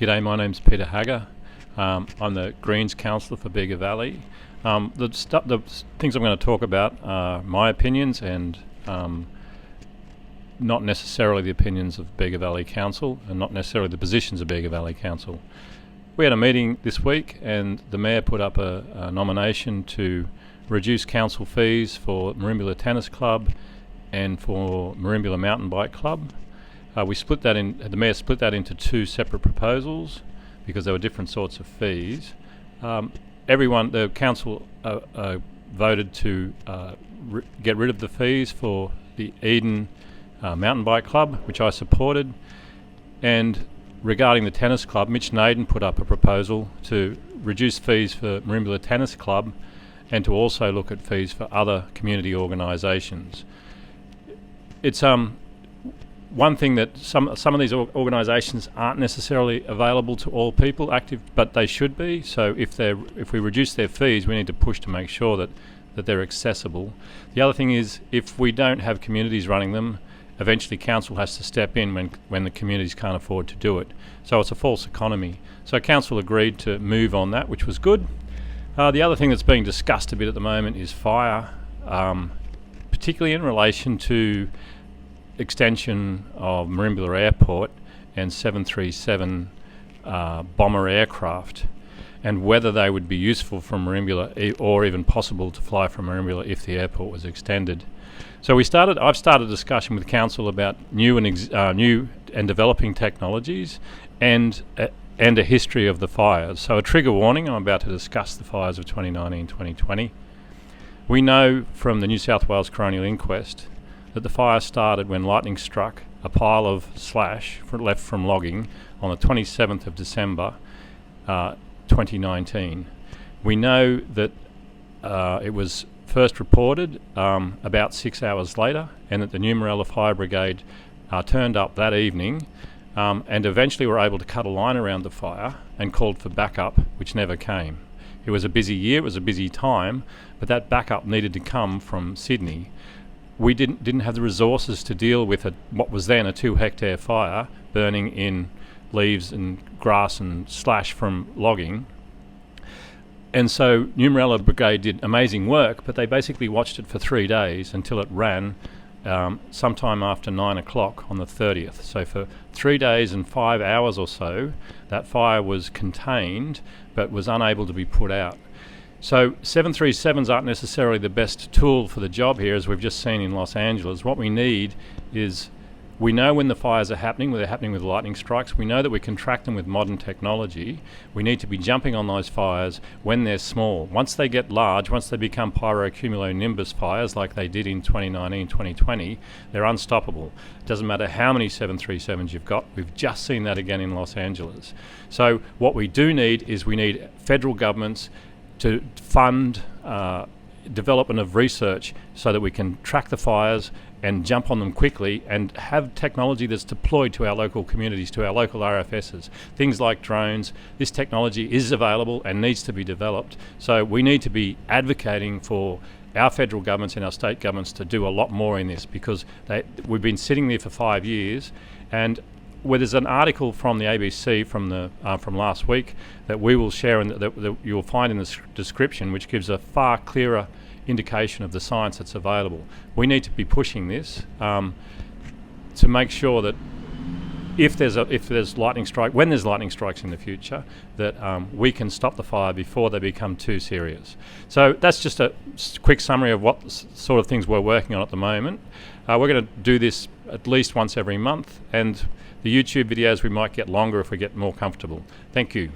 G'day, my name's Peter Haggar. I'm the Greens Councillor for Bega Valley. The things I'm going to talk about are my opinions and not necessarily the opinions of Bega Valley Council and not necessarily the positions of Bega Valley Council. We had a meeting this week and the Mayor put up a nomination to reduce council fees for Merimbula Tennis Club and for Merimbula Mountain Bike Club. The Mayor split that into two separate proposals because there were different sorts of fees. The council voted to get rid of the fees for the Eden Mountain Bike Club, which I supported. And regarding the tennis club, Mitch Naden put up a proposal to reduce fees for Merimbula Tennis Club and to also look at fees for other community organisations. It's one thing that some of these organisations aren't necessarily available to all people active, but they should be. So if we reduce their fees, we need to push to make sure that they're accessible. The other thing is, if we don't have communities running them, eventually council has to step in when the communities can't afford to do it. So it's a false economy. So council agreed to move on that, which was good. The other thing that's being discussed a bit at the moment is fire, particularly in relation to extension of Merimbula Airport and 737 bomber aircraft, and whether they would be useful from Merimbula or even possible to fly from Merimbula if the airport was extended. So I've started a discussion with council about new and developing technologies and a history of the fires. So a trigger warning: I'm about to discuss the fires of 2019-2020. We know from the New South Wales Coronial Inquest that the fire started when lightning struck a pile of slash left from logging on the 27th of December 2019. We know that it was first reported about 6 hours later, and that the Numarella Fire Brigade turned up that evening and eventually were able to cut a line around the fire and called for backup, which never came. It was a busy year, it was a busy time, but that backup needed to come from Sydney. We didn't have the resources to deal with what was then a 2-hectare fire burning in leaves and grass and slash from logging. And so Numarella Brigade did amazing work, but they basically watched it for 3 days until it ran sometime after 9 o'clock on the 30th. So for 3 days and 5 hours or so, that fire was contained but was unable to be put out. So 737s aren't necessarily the best tool for the job here, as we've just seen in Los Angeles. What we need is, we know when the fires are happening, when they're happening with lightning strikes. We know that we can track them with modern technology. We need to be jumping on those fires when they're small. Once they get large, once they become pyrocumulonimbus fires like they did in 2019-2020, they're unstoppable. It doesn't matter how many 737s you've got. We've just seen that again in Los Angeles. So what we do need is, we need federal governments to fund development of research so that we can track the fires and jump on them quickly and have technology that's deployed to our local communities, to our local RFSs. Things like drones. This technology is available and needs to be developed. So we need to be advocating for our federal governments and our state governments to do a lot more in this, because we've been sitting there for 5 years. And where there's an article from the ABC from last week that we will share and that you'll find in the description, which gives a far clearer indication of the science that's available. We need to be pushing this to make sure that if there's lightning strike, when there's lightning strikes in the future, that we can stop the fire before they become too serious. So that's just a quick summary of what sort of things we're working on at the moment. We're going to do this at least once every month, and the YouTube videos we might get longer if we get more comfortable. Thank you.